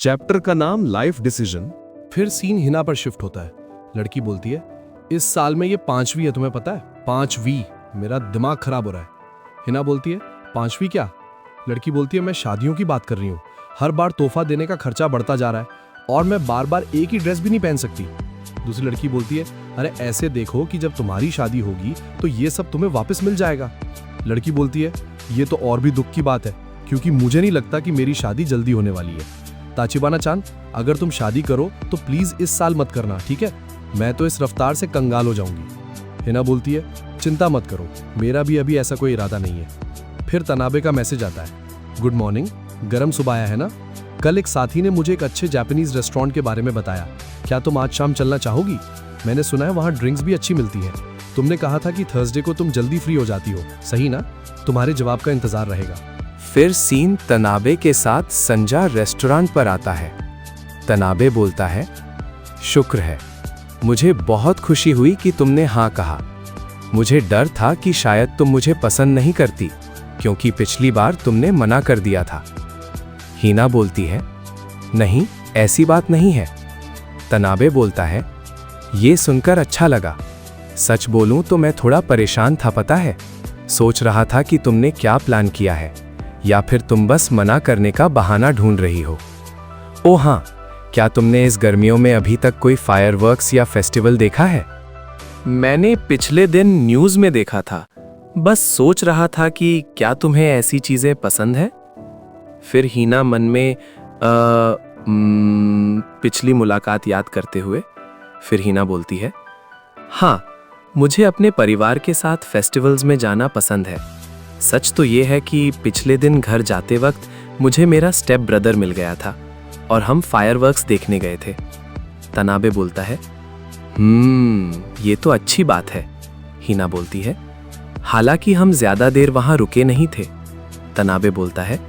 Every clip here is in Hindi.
चैप्टर का नाम लाइफ डिसीजन। फिर सीन हिना पर शिफ्ट होता है। लड़की बोलती है, इस साल में ये 5वीं है, तुम्हें पता है? 5वीं। मेरा दिमाग खराब हो रहा है। हिना बोलती है, 5वीं क्या? लड़की बोलती है, मैं शादियों की बात कर रही हूँ। हर बार तोहफा देने का खर्चा बढ़ता जा रहा है और मैं बार बार एक ही ड्रेस भी नहीं पहन सकती। दूसरी लड़की बोलती है, अरे ऐसे देखो कि जब तुम्हारी शादी होगी तो ये सब तुम्हें वापस मिल जाएगा। लड़की बोलती है, ये तो और भी दुख की बात है क्योंकि मुझे नहीं लगता कि मेरी शादी जल्दी होने वाली है। ताचिबाना चान, अगर तुम शादी करो तो प्लीज इस साल मत करना, ठीक है? मैं तो इस रफ्तार से कंगाल हो जाऊंगी। हिना बोलती है, चिंता मत करो, मेरा भी अभी ऐसा कोई इरादा नहीं है। फिर तनाबे का मैसेज आता है, गुड मॉर्निंग, गरम सुबह आया है ना? कल एक साथी ने मुझे एक अच्छे जापानीज रेस्टोरेंट के बारे में बताया, क्या तुम आज शाम चलना चाहोगी? मैंने सुना है वहाँ ड्रिंक्स भी अच्छी मिलती हैं। तुमने कहा था कि थर्सडे को तुम जल्दी फ्री हो जाती हो, सही ना? तुम्हारे जवाब का इंतजार रहेगा। फिर सीन तनाबे के साथ संजा रेस्टोरेंट पर आता है। तनाबे बोलता है, शुक्र है, मुझे बहुत खुशी हुई कि तुमने हाँ कहा। मुझे डर था कि शायद तुम मुझे पसंद नहीं करती क्योंकि पिछली बार तुमने मना कर दिया था। हिना बोलती है, नहीं, ऐसी बात नहीं है। तनाबे बोलता है, ये सुनकर अच्छा लगा। सच बोलूं तो मैं थोड़ा परेशान था, पता है? सोच रहा था कि तुमने क्या प्लान किया है या फिर तुम बस मना करने का बहाना ढूंढ रही हो। ओ हाँ, क्या तुमने इस गर्मियों में अभी तक कोई फायरवर्क्स या फेस्टिवल देखा है? मैंने पिछले दिन न्यूज़ में देखा था, बस सोच रहा था कि क्या तुम्हें ऐसी चीज़ें पसंद है? फिर हीना मन में पिछली मुलाकात याद करते हुए फिर हीना बोलती है, हाँ, मुझे अपने परिवार के साथ फेस्टिवल्स में जाना पसंद है। सच तो ये है कि पिछले दिन घर जाते वक्त मुझे मेरा स्टेप ब्रदर मिल गया था और हम फायरवर्क्स देखने गए थे। तनाबे बोलता है, ये तो अच्छी बात है। हीना बोलती है, हालांकि हम ज्यादा देर वहां रुके नहीं थे। तनाबे बोलता है,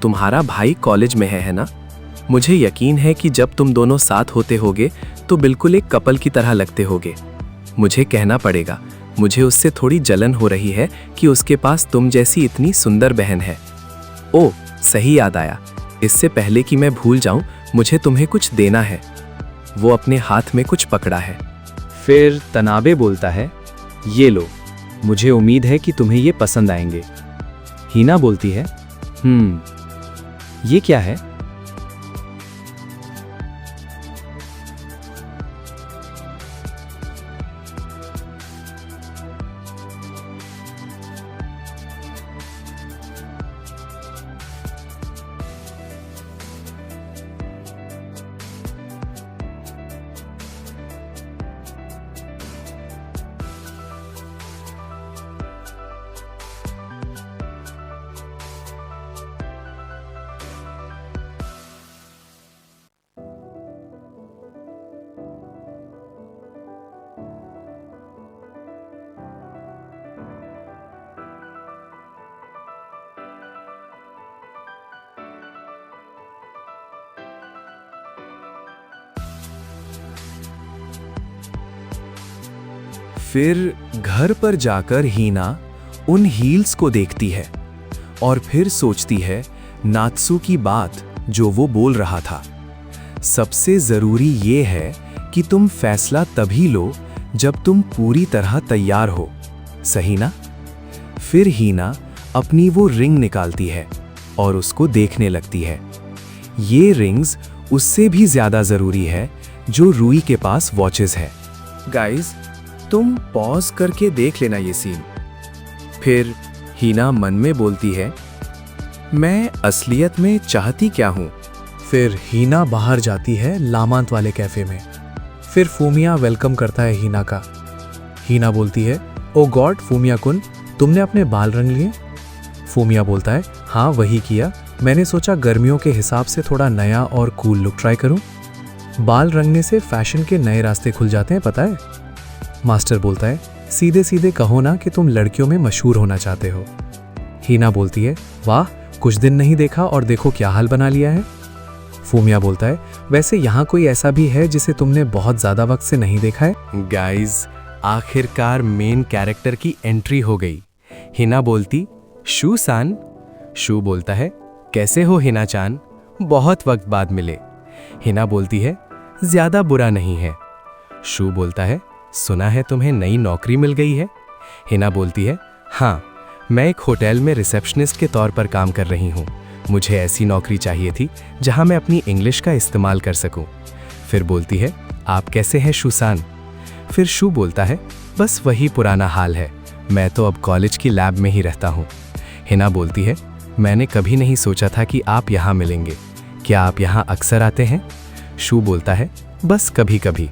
तुम्हारा भाई कॉलेज में है ना? मुझे यकीन है कि जब तुम दोनों साथ होते होगे तो बिल्कुल एक कपल की तरह लगते होगे। मुझे कहना पड़ेगा, मुझे उससे थोड़ी जलन हो रही है कि उसके पास तुम जैसी इतनी सुंदर बहन है। ओ, सही याद आया, इससे पहले कि मैं भूल जाऊं, मुझे तुम्हें कुछ देना है। वो अपने हाथ में कुछ पकड़ा है। फिर तनाबे बोलता है, ये लो, मुझे उम्मीद है कि तुम्हें ये पसंद आएंगे। हीना बोलती है, ये क्या है? फिर घर पर जाकर हीना उन हील्स को देखती है और फिर सोचती है नात्सु की बात जो वो बोल रहा था। सबसे जरूरी ये है कि तुम फैसला तभी लो जब तुम पूरी तरह तैयार हो, सही ना? फिर हीना अपनी वो रिंग निकालती है और उसको देखने लगती है। ये रिंग्स उससे भी ज्यादा जरूरी है जो रूई के पास वॉचेस है। गाइस, तुम पॉज करके देख लेना ये सीन। फिर हीना मन में बोलती है, मैं असलियत में चाहती क्या हूँ? फिर हीना बाहर जाती है लामांत वाले कैफे में। फिर फूमिया वेलकम करता है हीना का। हीना बोलती है, ओ गॉड फूमिया कुन, तुमने अपने बाल रंग लिए? फूमिया बोलता है, हाँ वही किया, मैंने सोचा गर्मियों के हिसाब से थोड़ा नया और कूल लुक ट्राई करूं। बाल रंगने से फैशन के नए रास्ते खुल जाते हैं, पता है? मास्टर बोलता है, सीधे सीधे कहो ना कि तुम लड़कियों में मशहूर होना चाहते हो। हीना बोलती है, वाह, कुछ दिन नहीं देखा और देखो क्या हाल बना लिया है। फूमिया बोलता है, वैसे यहाँ कोई ऐसा भी है जिसे तुमने बहुत ज्यादा वक्त से नहीं देखा है? गाइस, आखिरकार मेन कैरेक्टर की एंट्री हो गई। हिना बोलती, शू सान। शू बोलता है, कैसे हो हिना चान? बहुत वक्त बाद मिले। हिना बोलती है, ज्यादा बुरा नहीं है। शू बोलता है, सुना है तुम्हें नई नौकरी मिल गई है। हिना बोलती है, हाँ, मैं एक होटल में रिसेप्शनिस्ट के तौर पर काम कर रही हूँ। मुझे ऐसी नौकरी चाहिए थी जहाँ मैं अपनी इंग्लिश का इस्तेमाल कर सकूँ। फिर बोलती है, आप कैसे हैं शूसान? फिर शू बोलता है, बस वही पुराना हाल है, मैं तो अब कॉलेज की लैब में ही रहता हूँ। हिना बोलती है, मैंने कभी नहीं सोचा था कि आप यहाँ मिलेंगे। क्या आप यहाँ अक्सर आते हैं? शू बोलता है, बस कभी कभी।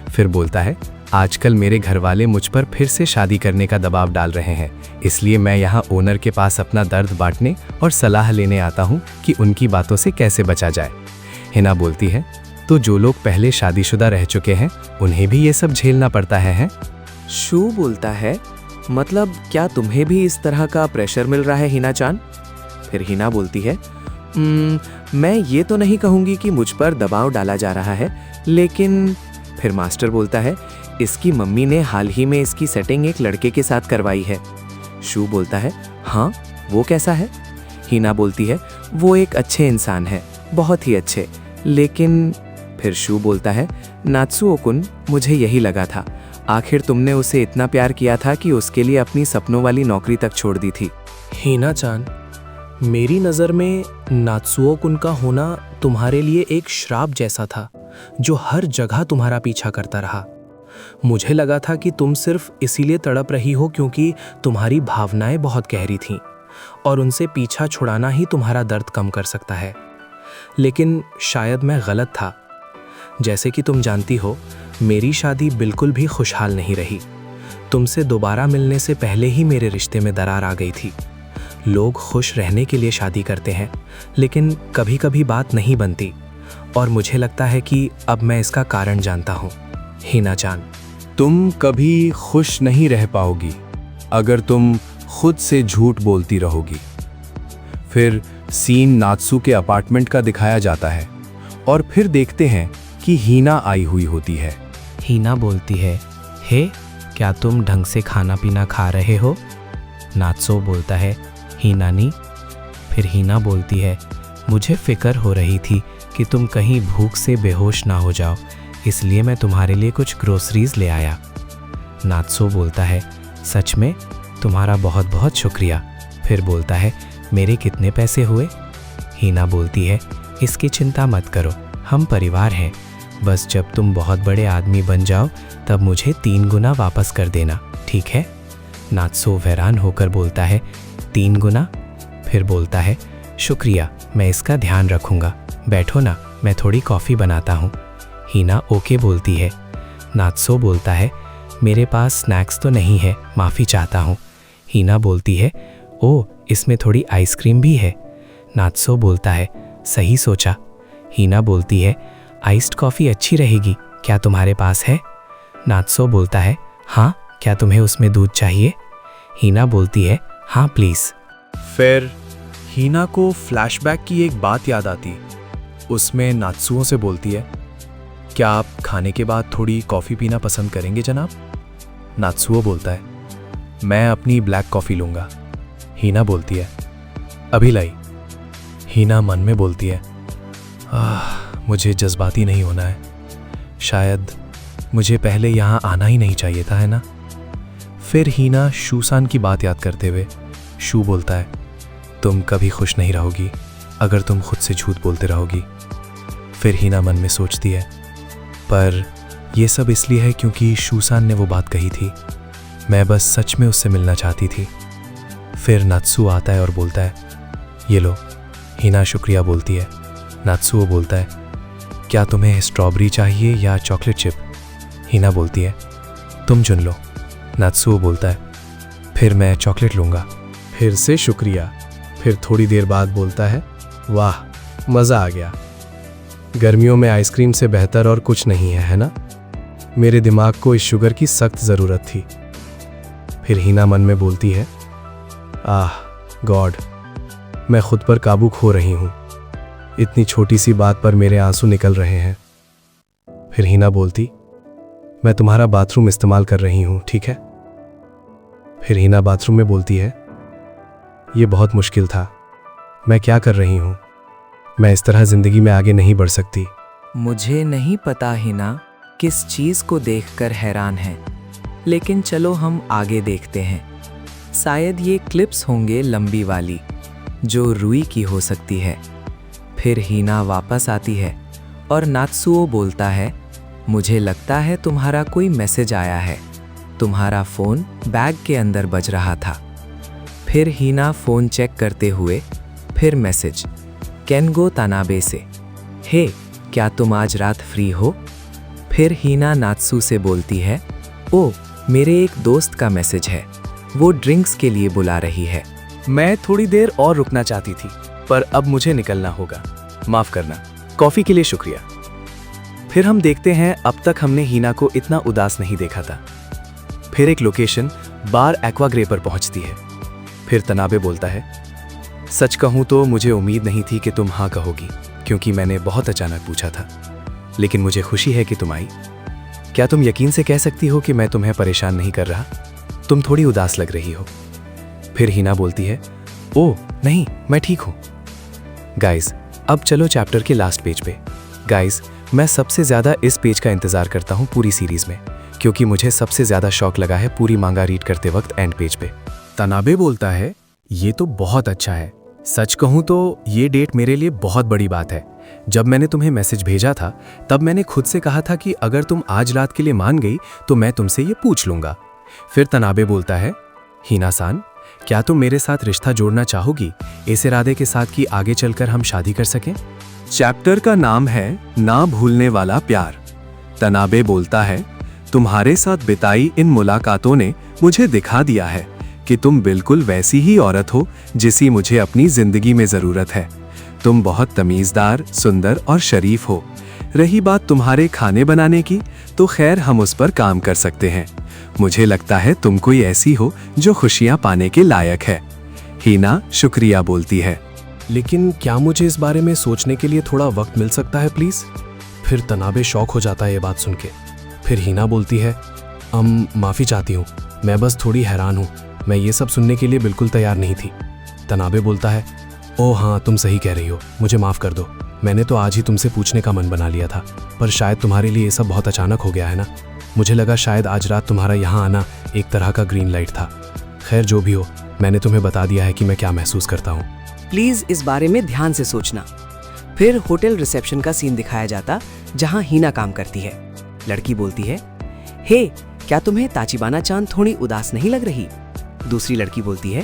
फिर बोलता है, आजकल मेरे घर वाले मुझ पर फिर से शादी करने का दबाव डाल रहे हैं, इसलिए मैं यहाँ ओनर के पास अपना दर्द बांटने और सलाह लेने आता हूँ कि उनकी बातों से कैसे बचा जाए। हिना बोलती है, तो जो लोग पहले शादीशुदा रह चुके हैं उन्हें भी ये सब झेलना पड़ता है, हैं? शू बोलता है, मतलब क्या तुम्हें भी इस तरह का प्रेशर मिल रहा है हिना चान? फिर हिना बोलती है, मैं ये तो नहीं कहूँगी कि मुझ पर दबाव डाला जा रहा है, लेकिन फिर मास्टर बोलता है, इसकी मम्मी ने हाल ही में इसकी सेटिंग एक लड़के के साथ करवाई है। शू बोलता है, हाँ, वो कैसा है? हिना बोलती है, वो एक अच्छे इंसान है, बहुत ही अच्छे, लेकिन फिर शू बोलता है, नात्सुओ-कुन, मुझे यही लगा था, आखिर तुमने उसे इतना प्यार किया था कि उसके लिए अपनी सपनों वाली नौकरी तक छोड़ दी थी। हिना चान, मेरी नज़र में नात्सुओ-कुन का होना तुम्हारे लिए एक श्राप जैसा था जो हर जगह तुम्हारा पीछा करता रहा। मुझे लगा था कि तुम सिर्फ इसीलिए तड़प रही हो क्योंकि तुम्हारी भावनाएं बहुत गहरी थीं और उनसे पीछा छुड़ाना ही तुम्हारा दर्द कम कर सकता है, लेकिन शायद मैं गलत था। जैसे कि तुम जानती हो, मेरी शादी बिल्कुल भी खुशहाल नहीं रही। तुमसे दोबारा मिलने से पहले ही मेरे रिश्ते में दरार आ गई थी। लोग खुश रहने के लिए शादी करते हैं, लेकिन कभी कभी बात नहीं बनती, और मुझे लगता है कि अब मैं इसका कारण जानता हूँ। हिना चान, तुम कभी खुश नहीं रह पाओगी अगर तुम खुद से झूठ बोलती रहोगी। फिर सीन नात्सू के अपार्टमेंट का दिखाया जाता है और फिर देखते हैं कि हीना आई हुई होती है। हिना बोलती है, हे, क्या तुम ढंग से खाना पीना खा रहे हो? नात्सो बोलता है, हिना नी। फिर हिना बोलती है, मुझे फिक्र हो रही थी कि तुम कहीं भूख से बेहोश ना हो जाओ, इसलिए मैं तुम्हारे लिए कुछ ग्रोसरीज ले आया। नात्सो बोलता है, सच में? तुम्हारा बहुत बहुत शुक्रिया। फिर बोलता है, मेरे कितने पैसे हुए? हिना बोलती है, इसकी चिंता मत करो, हम परिवार हैं, बस जब तुम बहुत बड़े आदमी बन जाओ तब मुझे 3 गुना वापस कर देना, ठीक है? नात्सो हैरान होकर बोलता है, 3 गुना? फिर बोलता है, शुक्रिया, मैं इसका ध्यान रखूंगा, बैठो ना, मैं थोड़ी कॉफ़ी बनाता हूँ। हिना ओके बोलती है। नात्सो बोलता है, मेरे पास स्नैक्स तो नहीं है, माफ़ी चाहता हूँ। हिना बोलती है, ओह, इसमें थोड़ी आइसक्रीम भी है। नात्सो बोलता है, सही सोचा। हिना बोलती है, आइस्ड कॉफ़ी अच्छी रहेगी, क्या तुम्हारे पास है? नात्सो बोलता है, हाँ, क्या तुम्हें उसमें दूध चाहिए? हिना बोलती है, हाँ प्लीज़। फिर हीना को फ्लैशबैक की एक बात याद आती। उसमें नात्सुओं से बोलती है, क्या आप खाने के बाद थोड़ी कॉफ़ी पीना पसंद करेंगे जनाब? नात्सुओ बोलता है, मैं अपनी ब्लैक कॉफ़ी लूँगा। हीना बोलती है, अभी लाई। हीना मन में बोलती है, मुझे जज्बाती नहीं होना है, शायद मुझे पहले यहाँ आना ही नहीं चाहिए था, है ना? फिर हीना शूसान की बात याद करते हुए शू बोलता है, तुम कभी खुश नहीं रहोगी अगर तुम खुद से झूठ बोलते रहोगी। फिर हीना मन में सोचती है, पर यह सब इसलिए है क्योंकि शूसान ने वो बात कही थी, मैं बस सच में उससे मिलना चाहती थी। फिर नात्सुओ आता है और बोलता है, ये लो। हीना शुक्रिया बोलती है। नात्सुओ बोलता है, क्या तुम्हें स्ट्रॉबेरी चाहिए या चॉकलेट चिप? हीना बोलती है, तुम चुन लो। नात्सुओ बोलता है, फिर मैं चॉकलेट लूँगा। फिर से शुक्रिया। फिर थोड़ी देर बाद बोलता है, वाह, मज़ा आ गया, गर्मियों में आइसक्रीम से बेहतर और कुछ नहीं है ना? मेरे दिमाग को इस शुगर की सख्त ज़रूरत थी। फिर हीना मन में बोलती है, आह गॉड, मैं खुद पर काबू खो रही हूँ, इतनी छोटी सी बात पर मेरे आंसू निकल रहे हैं। फिर हीना बोलती, मैं तुम्हारा बाथरूम इस्तेमाल कर रही हूँ, ठीक है? फिर हीना बाथरूम में बोलती है, ये बहुत मुश्किल था, मैं क्या कर रही हूँ? मैं इस तरह जिंदगी में आगे नहीं बढ़ सकती। मुझे नहीं पता हिना किस चीज़ को देखकर हैरान है, लेकिन चलो हम आगे देखते हैं। शायद ये क्लिप्स होंगे लंबी वाली, जो रुई की हो सकती है। फिर हिना वापस आती है और नात्सुओ बोलता है, मुझे लगता है तुम्हारा कोई मैसेज आया है। तुम्हारा फ़ोन बैग के अंदर बज रहा था। फिर हिना फ़ोन चेक करते हुए फिर मैसेज, केन्गो तानाबे से, हे क्या तुम आज रात फ्री हो? फिर हिना नात्सु से बोलती है, ओ मेरे एक दोस्त का मैसेज है, वो ड्रिंक्स के लिए बुला रही है। मैं थोड़ी देर और रुकना चाहती थी, पर अब मुझे निकलना होगा। माफ करना, कॉफी के लिए शुक्रिया। फिर हम देखते हैं अब तक हमने हीना को इतना उदास नहीं देखा था। फिर एक लोकेशन बार एक्वाग्रे पर पहुंचती है। फिर तनाबे बोलता है, सच कहूं तो मुझे उम्मीद नहीं थी कि तुम हाँ कहोगी, क्योंकि मैंने बहुत अचानक पूछा था। लेकिन मुझे खुशी है कि तुम आई। क्या तुम यकीन से कह सकती हो कि मैं तुम्हें परेशान नहीं कर रहा? तुम थोड़ी उदास लग रही हो। फिर हीना बोलती है, ओह नहीं, मैं ठीक हूं। गाइस, अब चलो चैप्टर के लास्ट पेज पे। गाइस, मैं सबसे ज़्यादा इस पेज का इंतज़ार करता हूं पूरी सीरीज़ में, क्योंकि मुझे सबसे ज़्यादा शौक लगा है पूरी मांगा रीड करते वक्त एंड पेज पे। तनाबे बोलता है, ये तो बहुत अच्छा है। सच कहूं तो ये डेट मेरे लिए बहुत बड़ी बात है। जब मैंने तुम्हें मैसेज भेजा था, तब मैंने खुद से कहा था कि अगर तुम आज रात के लिए मान गई तो मैं तुमसे ये पूछ लूंगा। फिर तनाबे बोलता है, हिना-सान, क्या तुम मेरे साथ रिश्ता जोड़ना चाहोगी, इस इरादे के साथ कि आगे चलकर हम शादी कर सकें? चैप्टर का नाम है ना भूलने वाला प्यार। तनाबे बोलता है, तुम्हारे साथ बिताई इन मुलाकातों ने मुझे दिखा दिया है कि तुम बिल्कुल वैसी ही औरत हो जिसी मुझे अपनी जिंदगी में जरूरत है। तुम बहुत तमीज़दार, सुंदर और शरीफ हो। रही बात तुम्हारे खाने बनाने की, तो खैर हम उस पर काम कर सकते हैं। मुझे लगता है तुम कोई ऐसी हो जो खुशियां पाने के लायक है। हीना शुक्रिया बोलती है। लेकिन क्या मुझे इस बारे में सोचने के लिए थोड़ा वक्त मिल सकता है प्लीज? फिर तनाबे शौक हो जाता है ये बात सुन के। फिर हीना बोलती है, माफ़ी चाहती हूँ, मैं बस थोड़ी हैरान हूँ, मैं ये सब सुनने के लिए बिल्कुल तैयार नहीं थी। तनाबे बोलता है, ओह हाँ, तुम सही कह रही हो, मुझे माफ़ कर दो। मैंने तो आज ही तुमसे पूछने का मन बना लिया था, पर शायद तुम्हारे लिए ये सब बहुत अचानक हो गया है ना। मुझे लगा शायद आज रात तुम्हारा यहाँ आना एक तरह का ग्रीन लाइट था। खैर जो भी हो, मैंने तुम्हें बता दिया है कि मैं क्या महसूस करता हूँ। प्लीज इस बारे में ध्यान से सोचना। फिर होटल रिसेप्शन का सीन दिखाया जाता, जहां हीना काम करती है। लड़की बोलती है, हे क्या तुम्हें ताचिबाना चांद थोड़ी उदास नहीं लग रही? दूसरी लड़की बोलती है,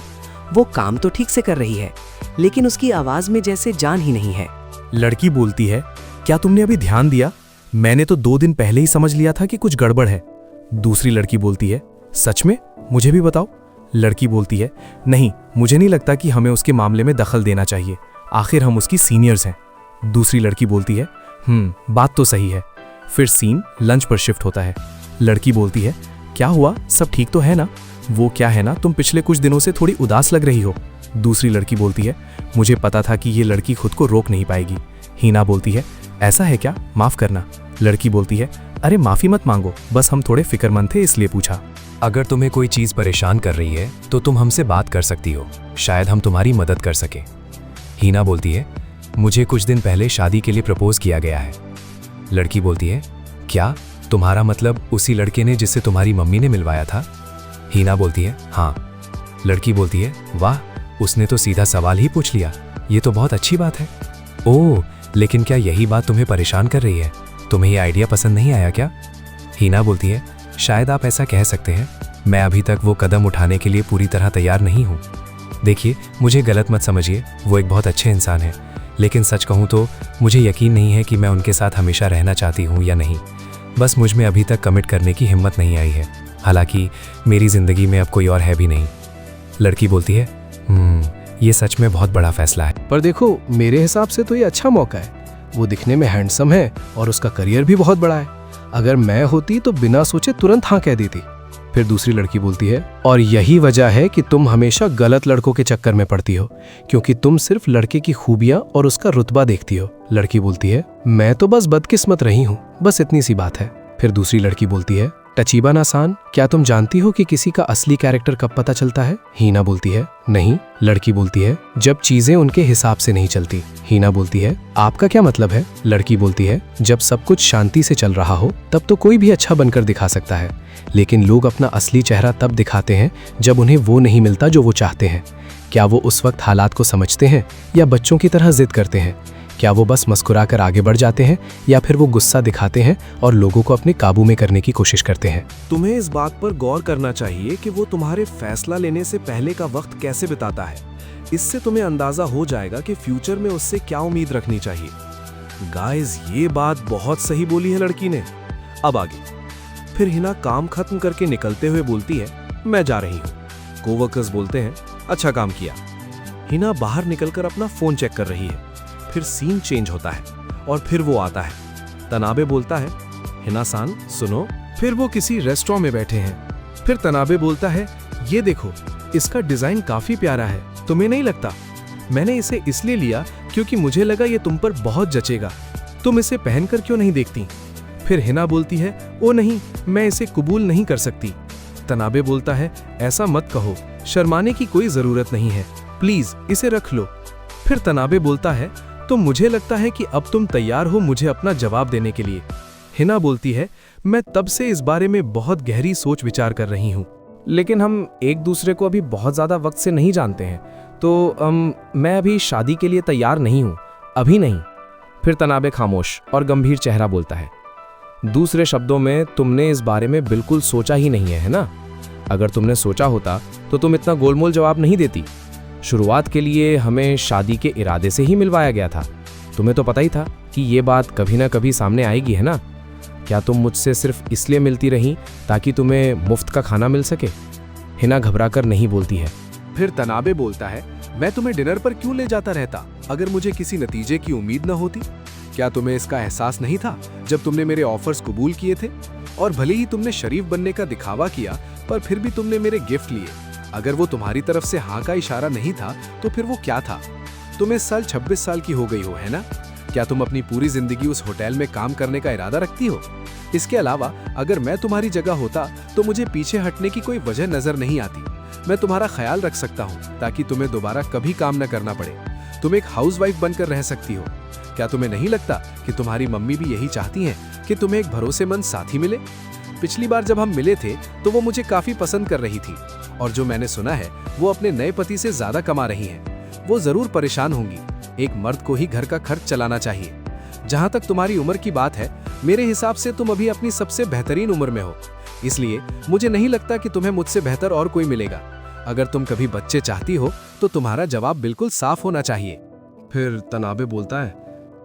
वो काम तो ठीक से कर रही है, लेकिन उसकी आवाज में जैसे जान ही नहीं है। लड़की बोलती है, क्या तुमने अभी ध्यान दिया? मैंने तो 2 दिन पहले ही समझ लिया था कि कुछ गड़बड़ है। दूसरी लड़की बोलती है, सच में? मुझे भी बताओ। लड़की बोलती है, नहीं, मुझे नहीं लगता कि हमें उसके मामले में दखल देना चाहिए, आखिर हम उसकी सीनियर्स हैं। दूसरी लड़की बोलती है, बात तो सही है। फिर सीन लंच पर शिफ्ट होता है। लड़की बोलती है, क्या हुआ, सब ठीक तो है ना? वो क्या है ना, तुम पिछले कुछ दिनों से थोड़ी उदास लग रही हो। दूसरी लड़की बोलती है, मुझे पता था कि ये लड़की खुद को रोक नहीं पाएगी। हीना बोलती है, ऐसा है क्या, माफ करना। लड़की बोलती है, अरे माफी मत मांगो, बस हम थोड़े फिक्रमंद थे इसलिए पूछा। अगर तुम्हें कोई चीज़ परेशान कर रही है तो तुम हमसे बात कर सकती हो, शायद हम तुम्हारी मदद कर सकें। हीना बोलती है, मुझे कुछ दिन पहले शादी के लिए प्रपोज किया गया है। लड़की बोलती है, क्या, तुम्हारा मतलब उसी लड़के ने जिससे तुम्हारी मम्मी ने मिलवाया था? हीना बोलती है, हाँ। लड़की बोलती है, वाह, उसने तो सीधा सवाल ही पूछ लिया, ये तो बहुत अच्छी बात है। ओह, लेकिन क्या यही बात तुम्हें परेशान कर रही है? तुम्हें ये आइडिया पसंद नहीं आया क्या? हीना बोलती है, शायद आप ऐसा कह सकते हैं, मैं अभी तक वो कदम उठाने के लिए पूरी तरह तैयार नहीं हूँ। देखिए, मुझे गलत मत समझिए, वो एक बहुत अच्छे इंसान है, लेकिन सच कहूँ तो मुझे यकीन नहीं है कि मैं उनके साथ हमेशा रहना चाहती हूँ या नहीं। बस मुझ में अभी तक कमिट करने की हिम्मत नहीं आई है, हालांकि मेरी ज़िंदगी में अब कोई और है भी नहीं। लड़की बोलती है, ये सच में बहुत बड़ा फैसला है। पर देखो, मेरे हिसाब से तो ये अच्छा मौका है। वो दिखने में हैंडसम है और उसका करियर भी बहुत बड़ा है। अगर मैं होती तो बिना सोचे तुरंत हाँ कह देती। फिर दूसरी लड़की बोलती है, और यही वजह है कि तुम हमेशा गलत लड़कों के चक्कर में पड़ती हो, क्योंकि तुम सिर्फ लड़के की खूबियां और उसका रुतबा देखती हो। लड़की बोलती है, मैं तो बस बदकिस्मत रही हूँ, बस इतनी सी बात है। फिर दूसरी लड़की बोलती है, टचीबाना सान, क्या तुम जानती हो कि किसी का असली कैरेक्टर कब पता चलता है? हीना बोलती है नहीं। लड़की बोलती है जब चीजें उनके हिसाब से नहीं चलती। हीना बोलती है आपका क्या मतलब है? लड़की बोलती है जब सब कुछ शांति से चल रहा हो तब तो कोई भी अच्छा बनकर दिखा सकता है, लेकिन लोग अपना असली चेहरा तब दिखाते हैं जब उन्हें वो नहीं मिलता जो वो चाहते हैं। क्या वो उस वक्त हालात को समझते हैं या बच्चों की तरह जिद करते हैं? क्या वो बस मुस्कुराकर आगे बढ़ जाते हैं या फिर वो गुस्सा दिखाते हैं और लोगों को अपने काबू में करने की कोशिश करते हैं? तुम्हें इस बात पर गौर करना चाहिए कि वो तुम्हारे फैसला लेने से पहले का वक्त कैसे बिताता है। इससे तुम्हें अंदाजा हो जाएगा कि फ्यूचर में उससे क्या उम्मीद रखनी चाहिए। गाइस, ये बात बहुत सही बोली है लड़की ने। अब आगे। फिर हिना काम खत्म करके निकलते हुए बोलती है मैं जा रही हूँ। कोवर्कर्स बोलते हैं अच्छा काम किया। हिना बाहर निकलकर अपना फोन चेक कर रही है। फिर सीन चेंज होता है और फिर वो आता है। तनाबे बोलता है हिना सान सुनो। फिर वो किसी रेस्टोरेंट में बैठे हैं। फिर तनाबे बोलता है ये देखो, इसका डिजाइन काफी प्यारा है, तुम्हें नहीं लगता? मैंने इसे इसलिए लिया क्योंकि मुझे लगा ये तुम पर बहुत जचेगा। तुम इसे पहनकर क्यों नहीं देखती? फिर हिना बोलती है ओ नहीं, मैं इसे कबूल नहीं कर सकती। तनाबे बोलता है ऐसा मत कहो, शर्माने की कोई जरूरत नहीं है, प्लीज इसे रख लो। फिर तनाबे बोलता है तो मुझे लगता है कि अब तुम तैयार हो मुझे अपना जवाब देने के लिए। हिना बोलती है मैं तब से इस बारे में बहुत गहरी सोच विचार कर रही हूँ, लेकिन हम एक दूसरे को अभी बहुत ज़्यादा वक्त से नहीं जानते हैं, तो मैं अभी शादी के लिए तैयार नहीं हूँ, अभी नहीं। फिर तनाबे खामोश और गंभीर चेहरा बोलता है दूसरे शब्दों में तुमने इस बारे में बिल्कुल सोचा ही नहीं है ना? अगर तुमने सोचा होता तो तुम इतना गोलमोल जवाब नहीं देती। शुरुआत के लिए हमें शादी के इरादे से ही मिलवाया गया था। तुम्हें तो पता ही था कि ये बात कभी ना कभी सामने आएगी, है ना? क्या तुम मुझसे सिर्फ इसलिए मिलती रही ताकि तुम्हें मुफ्त का खाना मिल सके? हिना घबराकर नहीं बोलती है। फिर तनाबे बोलता है मैं तुम्हें डिनर पर क्यों ले जाता रहता अगर मुझे किसी नतीजे की उम्मीद न होती? क्या तुम्हें इसका एहसास नहीं था जब तुमने मेरे ऑफर्स कबूल किए थे? और भले ही तुमने शरीफ बनने का दिखावा किया, पर फिर भी तुमने मेरे गिफ्ट लिए। अगर वो तुम्हारी तरफ से हाँ का इशारा नहीं था तो फिर वो क्या था? तुम इस साल 26 साल की हो गई हो, है ना? क्या तुम अपनी पूरी जिंदगी उस होटल में काम करने का इरादा रखती हो? इसके अलावा अगर मैं तुम्हारी जगह होता तो मुझे पीछे हटने की कोई वजह नजर नहीं आती। मैं तुम्हारा ख्याल रख सकता हूँ ताकि तुम्हें दोबारा कभी काम न करना पड़े। तुम एक हाउसवाइफ बनकर रह सकती हो। क्या तुम्हें नहीं लगता कि तुम्हारी मम्मी भी यही चाहती हैं कि तुम्हें एक भरोसेमंद साथी मिले? पिछली बार जब हम मिले थे तो वो मुझे काफी पसंद कर रही थी, और जो मैंने सुना है वो अपने नए पति से ज्यादा कमा रही हैं। वो जरूर परेशान होंगी। एक मर्द को ही घर का खर्च चलाना चाहिए। जहां तक तुम्हारी उम्र की बात है, मेरे हिसाब से तुम अभी अपनी सबसे बेहतरीन उम्र में हो, इसलिए मुझे नहीं लगता कि तुम्हें मुझसे बेहतर और कोई मिलेगा। अगर तुम कभी बच्चे चाहती हो तो तुम्हारा जवाब बिल्कुल साफ होना चाहिए। फिर तनाबे बोलता है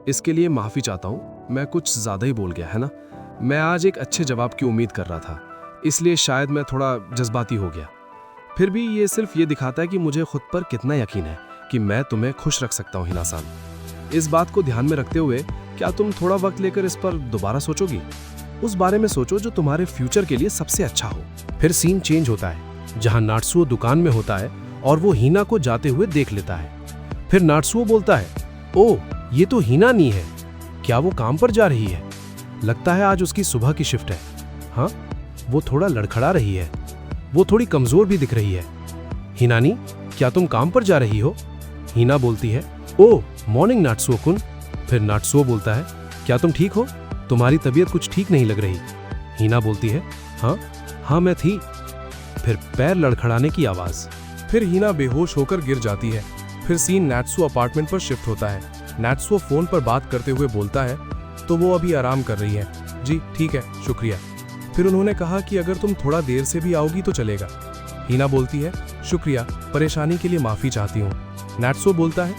इसके लिए माफी चाहता हूँ, मैं कुछ ज्यादा ही बोल गया, है ना? मैं आज एक अच्छे जवाब की उम्मीद कर रहा था, इसलिए शायद मैं थोड़ा जज्बाती हो गया। फिर भी ये सिर्फ ये दिखाता है कि मुझे खुद पर कितना यकीन है कि मैं तुम्हें खुश रख सकता हूँ। हिना सान, इस बात को ध्यान में रखते हुए क्या तुम थोड़ा वक्त लेकर इस पर दोबारा सोचोगी? उस बारे में सोचो जो तुम्हारे फ्यूचर के लिए सबसे अच्छा हो। फिर सीन चेंज होता है जहां नाट्सुओ दुकान में होता है और वो हीना को जाते हुए देख लेता है। फिर नाट्सुओ बोलता है ओह, ये तो हीना नी है। क्या वो काम पर जा रही है? लगता है आज उसकी सुबह की शिफ्ट है। हाँ, वो थोड़ा लड़खड़ा रही है, वो थोड़ी कमजोर भी दिख रही है। हिनानी, क्या तुम काम पर जा रही हो? हीना बोलती है ओह मॉर्निंग नाट्सुओ कुन। फिर नाट्सुओ बोलता है क्या तुम ठीक हो? तुम्हारी तबीयत कुछ ठीक नहीं लग रही। हीना बोलती है हाँ मैं थी। फिर पैर लड़खड़ाने की आवाज। फिर हीना बेहोश होकर गिर जाती है। फिर सीन नाट्सुओ अपार्टमेंट पर शिफ्ट होता है। नाट्सुओ फोन पर बात करते हुए बोलता है तो वो अभी आराम कर रही है। जी ठीक है, शुक्रिया। फिर उन्होंने कहा कि अगर तुम थोड़ा देर से भी आओगी तो चलेगा। हीना बोलती है शुक्रिया, परेशानी के लिए माफी चाहती हूँ। नाट्सुओ बोलता है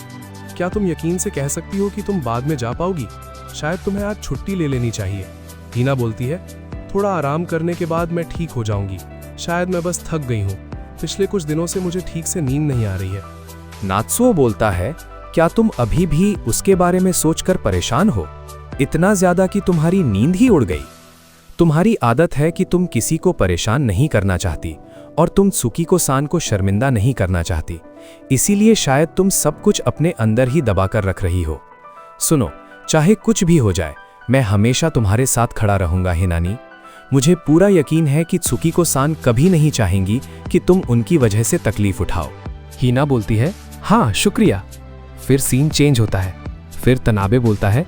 क्या तुम यकीन से कह सकती हो कि तुम बाद में जा पाओगी? शायद तुम्हें आज छुट्टी ले लेनी चाहिए। हीना बोलती है थोड़ा आराम करने के बाद मैं ठीक हो जाऊंगी। शायद मैं बस थक गई हूँ, पिछले कुछ दिनों से मुझे ठीक से नींद नहीं आ रही है। नात्सुओ बोलता है क्या तुम अभी भी उसके बारे में सोचकर परेशान हो? इतना ज्यादा कि तुम्हारी नींद ही उड़ गई। तुम्हारी आदत है कि तुम किसी को परेशान नहीं करना चाहती और तुम सुकी को सान को शर्मिंदा नहीं करना चाहती, इसीलिए शायद तुम सब कुछ अपने अंदर ही दबाकर रख रही हो। सुनो, चाहे कुछ भी हो जाए, मैं हमेशा तुम्हारे साथ खड़ा रहूंगा हिनानी। मुझे पूरा यकीन है कि त्सुकिको-सान कभी नहीं चाहेंगी कि तुम उनकी वजह से तकलीफ उठाओ। हीना बोलती है, हाँ शुक्रिया। फिर सीन चेंज होता है। फिर तनाबे बोलता है,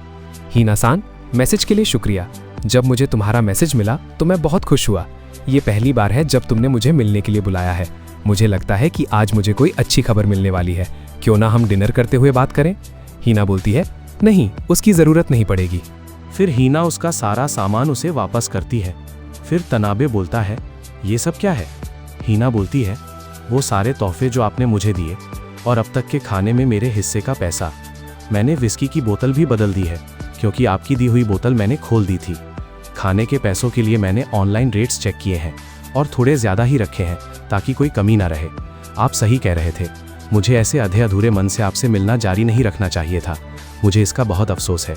हीना-सान, मैसेज के लिए शुक्रिया। जब मुझे तुम्हारा मैसेज मिला तो मैं बहुत खुश हुआ। ये पहली बार है जब तुमने मुझे मिलने के लिए बुलाया है। मुझे लगता है कि आज मुझे कोई अच्छी खबर मिलने वाली है। क्यों ना हम डिनर करते हुए बात करें? हीना बोलती है, नहीं, उसकी ज़रूरत नहीं पड़ेगी। फिर हीना उसका सारा सामान उसे वापस करती है। फिर तनाबे बोलता है, ये सब क्या है? हीना बोलती है, वो सारे तोहफे जो आपने मुझे दिए और अब तक के खाने में मेरे हिस्से का पैसा। मैंने विस्की की बोतल भी बदल दी है क्योंकि आपकी दी हुई बोतल मैंने खोल दी थी। खाने के पैसों के लिए मैंने ऑनलाइन रेट्स चेक किए हैं और थोड़े ज़्यादा ही रखे हैं ताकि कोई कमी ना रहे। आप सही कह रहे थे, मुझे ऐसे आधे अधूरे मन से आपसे मिलना जारी नहीं रखना चाहिए था। मुझे इसका बहुत अफसोस है।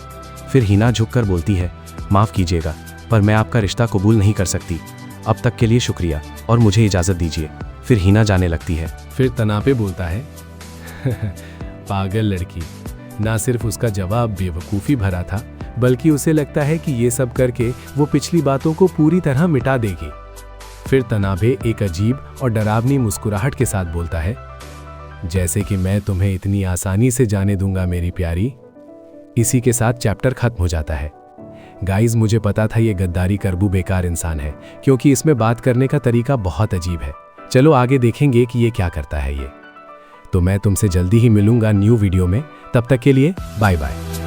फिर हीना झुककर बोलती है, माफ़ कीजिएगा, पर मैं आपका रिश्ता कबूल नहीं कर सकती। अब तक के लिए शुक्रिया और मुझे इजाज़त दीजिए। फिर हीना जाने लगती है। फिर तनाबे बोलता है, पागल लड़की। ना सिर्फ उसका जवाब बेवकूफ़ी भरा था, बल्कि उसे लगता है कि ये सब करके वो पिछली बातों को पूरी तरह मिटा देगी। फिर तनाबे एक अजीब और डरावनी मुस्कुराहट के साथ बोलता है, जैसे कि मैं तुम्हें इतनी आसानी से जाने दूंगा मेरी प्यारी। इसी के साथ चैप्टर खत्म हो जाता है। गाइज, मुझे पता था ये गद्दारी करबू बेकार इंसान है, क्योंकि इसमें बात करने का तरीका बहुत अजीब है। चलो आगे देखेंगे कि ये क्या करता है ये। तो मैं तुमसे जल्दी ही मिलूंगा न्यू वीडियो में। तब तक के लिए बाय बाय।